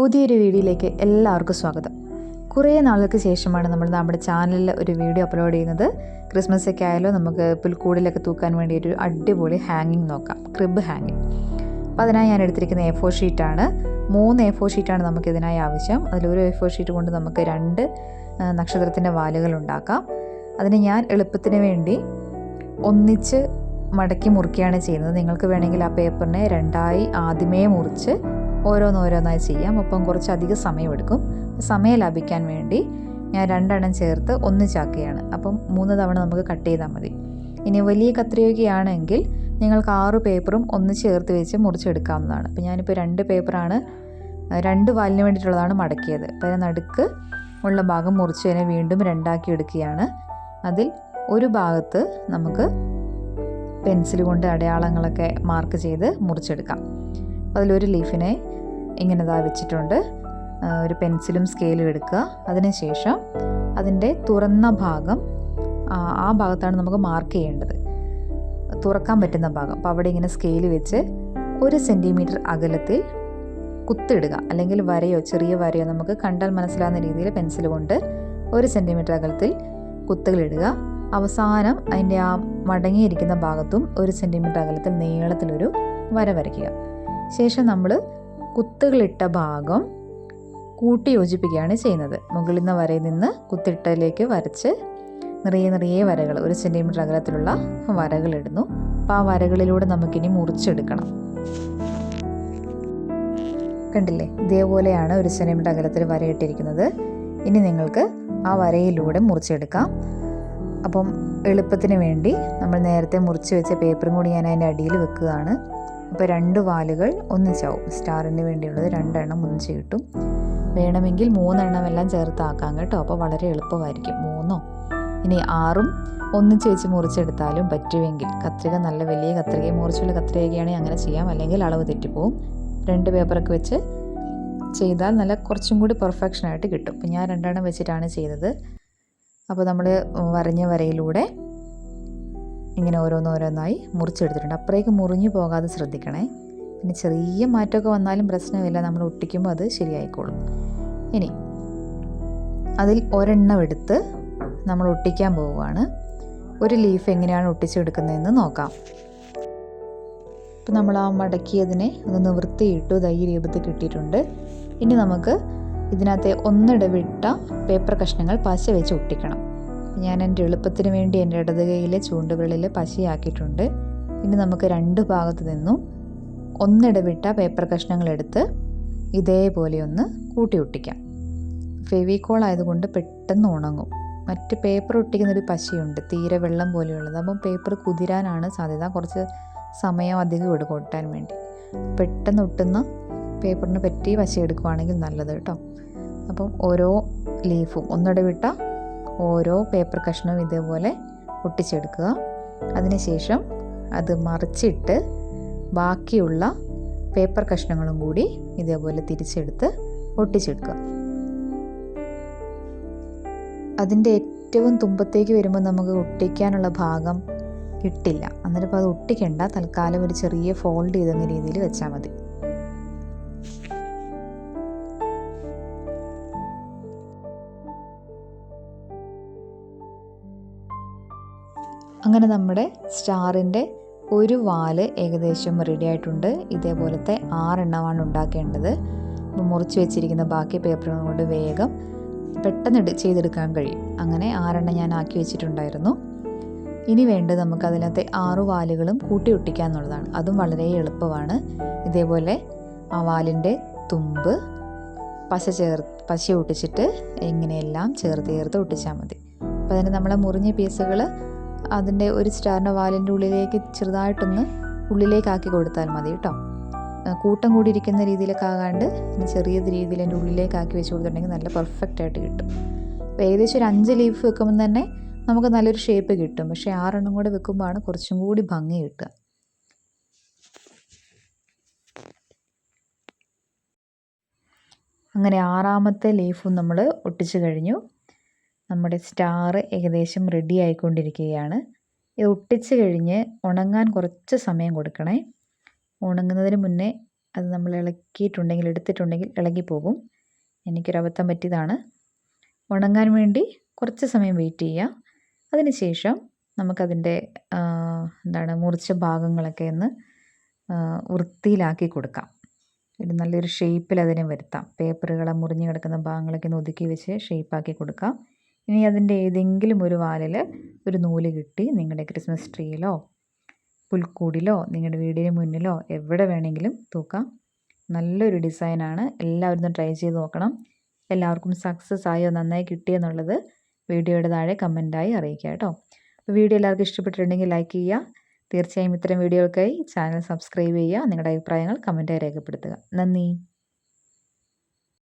പുതിയൊരു വീഡിയോയിലേക്ക് എല്ലാവർക്കും സ്വാഗതം. കുറേ നാളുകൾക്ക് ശേഷമാണ് നമ്മൾ നമ്മുടെ ചാനലിൽ ഒരു വീഡിയോ അപ്ലോഡ് ചെയ്യുന്നത്. ക്രിസ്മസ് ഒക്കെ ആയാലോ നമുക്ക് പുൽക്കൂടിലൊക്കെ തൂക്കാൻ വേണ്ടി ഒരു അടിപൊളി ഹാങ്ങിങ് നോക്കാം, ക്രിബ് ഹാങ്ങിങ്. അപ്പോൾ അതിനായി ഞാൻ എടുത്തിരിക്കുന്ന A4 ഷീറ്റാണ്. 3 A4 ഷീറ്റാണ് നമുക്കിതിനായി ആവശ്യം. അതിലൊരു A4 ഷീറ്റ് കൊണ്ട് നമുക്ക് 2 നക്ഷത്രത്തിൻ്റെ വാലുകൾ ഉണ്ടാക്കാം. അതിന് ഞാൻ എളുപ്പത്തിന് വേണ്ടി ഒന്നിച്ച് മടക്കി മുറിക്കുകയാണ് ചെയ്യുന്നത്. നിങ്ങൾക്ക് വേണമെങ്കിൽ ആ പേപ്പറിനെ 2ആയി ആദ്യമേ മുറിച്ച് ഓരോന്നോരോന്നായി ചെയ്യാം. ഒപ്പം കുറച്ചധികം സമയമെടുക്കും. സമയം ലാഭിക്കാൻ വേണ്ടി ഞാൻ 2 എണ്ണം ചേർത്ത് ഒന്നിച്ചാക്കുകയാണ്. അപ്പം 3 തവണ നമുക്ക് കട്ട് ചെയ്താൽ മതി. ഇനി വലിയ കത്രികയാണെങ്കിൽ നിങ്ങൾക്ക് 6 പേപ്പറും ഒന്ന് ചേർത്ത് വെച്ച് മുറിച്ചെടുക്കാവുന്നതാണ്. അപ്പോൾ ഞാനിപ്പോൾ 2 പേപ്പറാണ്, 2 വാലിന് വേണ്ടിയിട്ടുള്ളതാണ് മടക്കിയത്. അപ്പോൾ അതിന് നടുക്ക് ഉള്ള ഭാഗം മുറിച്ച് അതിനെ വീണ്ടും 2ആക്കി എടുക്കുകയാണ്. അതിൽ ഒരു ഭാഗത്ത് നമുക്ക് പെൻസിൽ കൊണ്ട് അടയാളങ്ങളൊക്കെ മാർക്ക് ചെയ്ത് മുറിച്ചെടുക്കാം. അതിലൊരു ലീഫിനെ ഇങ്ങനെ വെച്ചിട്ടുണ്ട്. ഒരു പെൻസിലും സ്കെയിലും എടുക്കുക. അതിനുശേഷം അതിൻ്റെ തുറന്ന ഭാഗം, ആ ഭാഗത്താണ് നമുക്ക് മാർക്ക് ചെയ്യേണ്ടത്, തുറക്കാൻ പറ്റുന്ന ഭാഗം. അപ്പോൾ അവിടെ ഇങ്ങനെ സ്കെയിൽ വെച്ച് 1 സെൻറ്റിമീറ്റർ അകലത്തിൽ കുത്തിടുക, അല്ലെങ്കിൽ വരയോ ചെറിയ വരയോ നമുക്ക് കണ്ടാൽ മനസ്സിലാവുന്ന രീതിയിൽ പെൻസിൽ കൊണ്ട് 1 സെൻറ്റിമീറ്റർ അകലത്തിൽ കുത്തുകളിടുക. അവസാനം അതിൻ്റെ ആ മടങ്ങിയിരിക്കുന്ന ഭാഗത്തും 1 സെൻറ്റിമീറ്റർ അകലത്തിൽ നീളത്തിലൊരു വര വരയ്ക്കുക. ശേഷം നമ്മൾ കുത്തുകളിട്ട ഭാഗം കൂട്ടി യോജിപ്പിക്കുകയാണ് ചെയ്യുന്നത്. മുകളിൽ നിന്ന് വരയിൽ നിന്ന് കുത്തിട്ടയിലേക്ക് വരച്ച് നിറയെ വരകൾ, 1 സെൻറ്റിമീറ്റർ അകലത്തിലുള്ള വരകളിടുന്നു. അപ്പോൾ ആ വരകളിലൂടെ നമുക്കിനി മുറിച്ചെടുക്കണം. കണ്ടില്ലേ, ഇതേപോലെയാണ് 1 സെൻറ്റിമീറ്റർ അകലത്തിൽ വരയിട്ടിരിക്കുന്നത്. ഇനി നിങ്ങൾക്ക് ആ വരയിലൂടെ മുറിച്ചെടുക്കാം. അപ്പം എളുപ്പത്തിന് വേണ്ടി നമ്മൾ നേരത്തെ മുറിച്ച് വെച്ച പേപ്പറും കൂടി ഞാൻ അതിൻ്റെ അടിയിൽ വെക്കുകയാണ്. അപ്പോൾ 2 വാലുകൾ ഒന്നിച്ചാവും. സ്റ്റാറിന് വേണ്ടിയുള്ളത് 2 എണ്ണം ഒന്നിച്ച് കിട്ടും. വേണമെങ്കിൽ 3 എണ്ണം എല്ലാം ചേർത്താക്കാം കേട്ടോ. അപ്പോൾ വളരെ എളുപ്പമായിരിക്കും. 3 ഇനി 6 ഒന്നിച്ച് വെച്ച് മുറിച്ചെടുത്താലും പറ്റുമെങ്കിൽ, കത്രിക നല്ല വലിയ കത്രിക, മുറിച്ചുള്ള കത്രികയാണെങ്കിൽ അങ്ങനെ ചെയ്യാം. അല്ലെങ്കിൽ അളവ് തെറ്റിപ്പോവും. 2 പേപ്പറൊക്കെ വെച്ച് ചെയ്താൽ നല്ല കുറച്ചും കൂടി പെർഫെക്ഷനായിട്ട് കിട്ടും. അപ്പോൾ ഞാൻ 2 എണ്ണം വെച്ചിട്ടാണ് ചെയ്തത്. അപ്പോൾ നമ്മൾ വരഞ്ഞ വരയിലൂടെ ഇങ്ങനെ ഓരോന്നോരോന്നായി മുറിച്ചെടുത്തിട്ടുണ്ട്. അപ്പോഴേക്ക് മുറിഞ്ഞു പോകാതെ ശ്രദ്ധിക്കണേ. പിന്നെ ചെറിയ മാറ്റമൊക്കെ വന്നാലും പ്രശ്നമില്ല, നമ്മൾ ഒട്ടിക്കുമ്പോൾ അത് ശരിയായിക്കോളും. ഇനി അതിൽ ഒരെണ്ണം എടുത്ത് നമ്മൾ ഒട്ടിക്കാൻ പോവുകയാണ്. ഒരു ലീഫ് എങ്ങനെയാണ് ഒട്ടിച്ചെടുക്കുന്നതെന്ന് നോക്കാം. ഇപ്പം നമ്മൾ ആ മടക്കിയതിനെ ഒന്ന് നിവൃത്തിയിട്ടു, ഈ രൂപത്തിൽ കിട്ടിയിട്ടുണ്ട്. ഇനി നമുക്ക് ഇതിനകത്തെ ഒന്നിടവിട്ട പേപ്പർ കഷ്ണങ്ങൾ പശ വെച്ച് ഒട്ടിക്കണം. ഞാൻ എൻ്റെ എളുപ്പത്തിന് വേണ്ടി എൻ്റെ ഇടത് കൈയിലെ ചൂണ്ടുകളിൽ പശയാക്കിയിട്ടുണ്ട്. ഇനി നമുക്ക് 2 ഭാഗത്ത് നിന്നും ഒന്നിടവിട്ട പേപ്പർ കഷ്ണങ്ങൾ എടുത്ത് ഇതേപോലെ ഒന്ന് കൂട്ടി ഒട്ടിക്കാം. ഫെവിക്കോൾ ആയതുകൊണ്ട് പെട്ടെന്ന് ഉണങ്ങും. മറ്റ് പേപ്പർ ഒട്ടിക്കുന്നൊരു പശയുണ്ട്, തീരെ വെള്ളം പോലെയുള്ളത്. അപ്പം പേപ്പർ കുതിരാനാണ് സാധ്യത. കുറച്ച് സമയം അധികം എടുക്കും ഒട്ടാൻ വേണ്ടി. പെട്ടെന്ന് ഒട്ടുന്ന പേപ്പറിന് പറ്റി പശ എടുക്കുകയാണെങ്കിൽ നല്ലത് കേട്ടോ. അപ്പം ഓരോ ലീഫും ഒന്നിടവിട്ട ഓരോ പേപ്പർ കഷ്ണവും ഇതേപോലെ ഒട്ടിച്ചെടുക്കുക. അതിനുശേഷം അത് മറിച്ചിട്ട് ബാക്കിയുള്ള പേപ്പർ കഷ്ണങ്ങളും കൂടി ഇതേപോലെ തിരിച്ചെടുത്ത് ഒട്ടിച്ചെടുക്കുക. അതിൻ്റെ ഏറ്റവും തുമ്പത്തേക്ക് വരുമ്പോൾ നമുക്ക് ഒട്ടിക്കാനുള്ള ഭാഗം കിട്ടില്ല. അന്നേരം ഇപ്പോൾ അത് ഒട്ടിക്കണ്ട, തൽക്കാലം ഒരു ചെറിയ ഫോൾഡ് ചെയ്തെന്ന രീതിയിൽ വെച്ചാൽ മതി. അങ്ങനെ നമ്മുടെ സ്റ്റാറിൻ്റെ ഒരു വാല് ഏകദേശം റെഡി ആയിട്ടുണ്ട്. ഇതേപോലത്തെ 6 എണ്ണമാണ് ഉണ്ടാക്കേണ്ടത്. അപ്പോൾ മുറിച്ച് വെച്ചിരിക്കുന്ന ബാക്കി പേപ്പറുകൾ കൊണ്ട് വേഗം പെട്ടെന്ന് ചെയ്തെടുക്കാൻ കഴിയും. അങ്ങനെ 6 എണ്ണം ഞാൻ ആക്കി വെച്ചിട്ടുണ്ടായിരുന്നു. ഇനി വേണ്ടത് നമുക്ക് അതിനകത്തെ 6 വാലുകളും കൂട്ടി ഒട്ടിക്കുക എന്നുള്ളതാണ്. അതും വളരെ എളുപ്പമാണ്. ഇതേപോലെ ആ വാലിൻ്റെ തുമ്പ് പശ ഒട്ടിച്ചിട്ട് ഇങ്ങനെയെല്ലാം ചേർത്ത് ഒട്ടിച്ചാൽ മതി. അപ്പോൾ അതിന് നമ്മളെ മുറിഞ്ഞ പീസുകൾ അതിൻ്റെ ഒരു സ്റ്റാറിൻ്റെ വാലിൻ്റെ ഉള്ളിലേക്ക് ചെറുതായിട്ടൊന്ന് ഉള്ളിലേക്കാക്കി കൊടുത്താൽ മതി കേട്ടോ. കൂട്ടം കൂടി ഇരിക്കുന്ന രീതിയിലൊക്കെ ആകാണ്ട് ചെറിയ രീതിയിൽ എൻ്റെ ഉള്ളിലേക്കാക്കി വെച്ച് കൊടുത്തിട്ടുണ്ടെങ്കിൽ നല്ല പെർഫെക്റ്റ് ആയിട്ട് കിട്ടും. അപ്പോൾ ഏകദേശം ഒരു 5 ലീഫ് വെക്കുമ്പോൾ തന്നെ നമുക്ക് നല്ലൊരു ഷേപ്പ് കിട്ടും. പക്ഷേ 6 എണ്ണം കൂടെ വെക്കുമ്പോഴാണ് കുറച്ചും കൂടി ഭംഗി കിട്ടുക. അങ്ങനെ 6ാമത്തെ ലീഫും നമ്മൾ ഒട്ടിച്ചു കഴിഞ്ഞു. നമ്മുടെ സ്റ്റാർ ഏകദേശം റെഡി ആയിക്കൊണ്ടിരിക്കുകയാണ്. ഇത് ഒട്ടിച്ച് കഴിഞ്ഞ് ഉണങ്ങാൻ കുറച്ച് സമയം കൊടുക്കണേ. ഉണങ്ങുന്നതിന് മുന്നേ അത് നമ്മൾ എടുത്തിട്ടുണ്ടെങ്കിൽ ഇളകിപ്പോകും. എനിക്കൊരബദ്ധം പറ്റിയതാണ്. ഉണങ്ങാൻ വേണ്ടി കുറച്ച് സമയം വെയിറ്റ് ചെയ്യുക. അതിനുശേഷം നമുക്കതിൻ്റെ മുറിച്ച ഭാഗങ്ങളൊക്കെ ഒന്ന് വൃത്തിയിലാക്കി കൊടുക്കാം. ഒരു നല്ലൊരു ഷേപ്പിൽ അതിനെ വരുത്താം. പേപ്പറുകളെ മുറിഞ്ഞ് കിടക്കുന്ന ഭാഗങ്ങളൊക്കെ ഒന്ന് ഒതുക്കി വെച്ച് ഷേപ്പാക്കി കൊടുക്കാം. ഇനി അതിൻ്റെ ഏതെങ്കിലും ഒരു വാലിൽ ഒരു നൂല് കിട്ടി നിങ്ങളുടെ ക്രിസ്മസ് ട്രീയിലോ പുൽക്കൂടിലോ നിങ്ങളുടെ വീടിന് മുന്നിലോ എവിടെ വേണമെങ്കിലും തൂക്കാം. നല്ലൊരു ഡിസൈനാണ്. എല്ലാവരും ഒന്ന് ട്രൈ ചെയ്ത് നോക്കണം. എല്ലാവർക്കും സക്സസ് ആയോ, നന്നായി കിട്ടിയെന്നുള്ളത് വീഡിയോയുടെ താഴെ കമൻറ്റായി അറിയിക്കുക കേട്ടോ. അപ്പോൾ വീഡിയോ എല്ലാവർക്കും ഇഷ്ടപ്പെട്ടിട്ടുണ്ടെങ്കിൽ ലൈക്ക് ചെയ്യുക. തീർച്ചയായും ഇത്തരം വീഡിയോകൾക്കായി ചാനൽ സബ്സ്ക്രൈബ് ചെയ്യുക. നിങ്ങളുടെ അഭിപ്രായങ്ങൾ കമൻറ്റായി രേഖപ്പെടുത്തുക. നന്ദി.